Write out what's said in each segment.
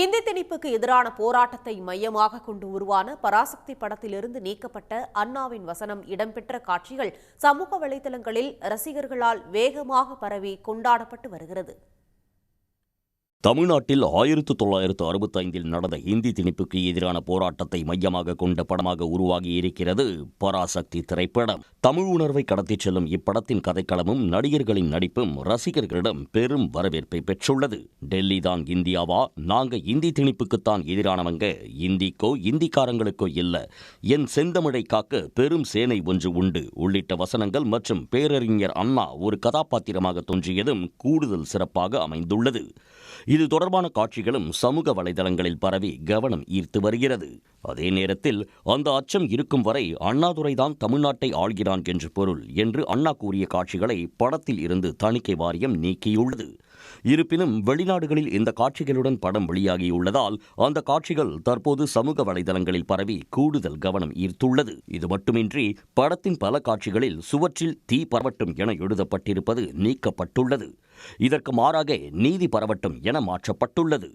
இந்தி திணிப்புக்கு எதிரான போராட்டத்தை மையமாக கொண்டு உருவான பராசக்தி படத்திலிருந்து நீக்கப்பட்ட அண்ணாவின் வசனம் இடம்பெற்ற காட்சிகள் சமூக வலைதளங்களில் ரசிகர்களால் வேகமாக பரவி கொண்டாடப்பட்டு வருகிறது. தமிழ்நாட்டில் 1965 நடந்த இந்தி திணிப்புக்கு எதிரான போராட்டத்தை மையமாக கொண்ட படமாக உருவாகி இருக்கிறது பராசக்தி திரைப்படம். தமிழ் உணர்வை கடத்திச் செல்லும் இப்படத்தின் கதைக்களமும் நடிகர்களின் நடிப்பும் ரசிகர்களிடம் பெரும் வரவேற்பை பெற்றுள்ளது. டெல்லி தான் இந்தியாவா, நாங்க இந்தி திணிப்புக்குத்தான் எதிரானவங்க, இந்திக்கோ இந்திக்காரங்களுக்கோ இல்ல, என் செந்தமிழை காக்க பெரும் சேனை ஒன்று உண்டு உள்ளிட்ட வசனங்கள் மற்றும் பேரறிஞர் அண்ணா ஒரு கதாபாத்திரமாக தோன்றியதும் கூடுதல் சிறப்பாக அமைந்துள்ளது. இது தொடர்பான காட்சிகளும் சமூக வலைதளங்களில் பரவி கவனம் ஈர்த்து வருகிறது. அதே நேரத்தில் அந்த அச்சம் இருக்கும் வரை அண்ணாதுரைதான் தமிழ்நாட்டை ஆள்கிறான் என்று பொருள் என்று அண்ணா கூறிய காட்சிகளை படத்தில் இருந்து தணிக்கை வாரியம் நீக்கியுள்ளது. இருப்பினும் வெளிநாடுகளில் இந்த காட்சிகளுடன் படம் வெளியாகியுள்ளதால் அந்த காட்சிகள் தற்போது சமூக வலைதளங்களில் பரவி கூடுதல் கவனம் ஈர்த்துள்ளது. இது மட்டுமின்றி படத்தின் பல காட்சிகளில் சுவற்றில் தீ பரவட்டும் என எழுதப்பட்டிருப்பது நீக்கப்பட்டுள்ளது. இதற்கு மாறாக நீதி பரவட்டும் என மாற்றப்பட்டுள்ளது.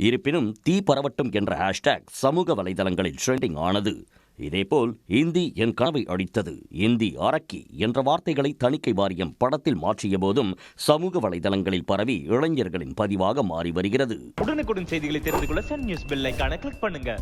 இருப்பினும் தீ பரவட்டும் என்ற ஹேஷ்டேக் சமூக வலைதளங்களில் ட்ரெண்டிங் ஆனது. இதேபோல் இந்தி என் கனவை அடித்தது, இந்தி அரக்கி என்ற வார்த்தைகளை தணிக்கை வாரியம் படத்தில் மாற்றிய போதும் சமூக வலைதளங்களில் பரவி இளைஞர்களின் பதிவாக மாறி வருகிறது. உடனுக்குடன் செய்திகளை தெரிந்து கொள்ள சன் நியூஸ் பெல் ஐகானை கிளிக் பண்ணுங்க.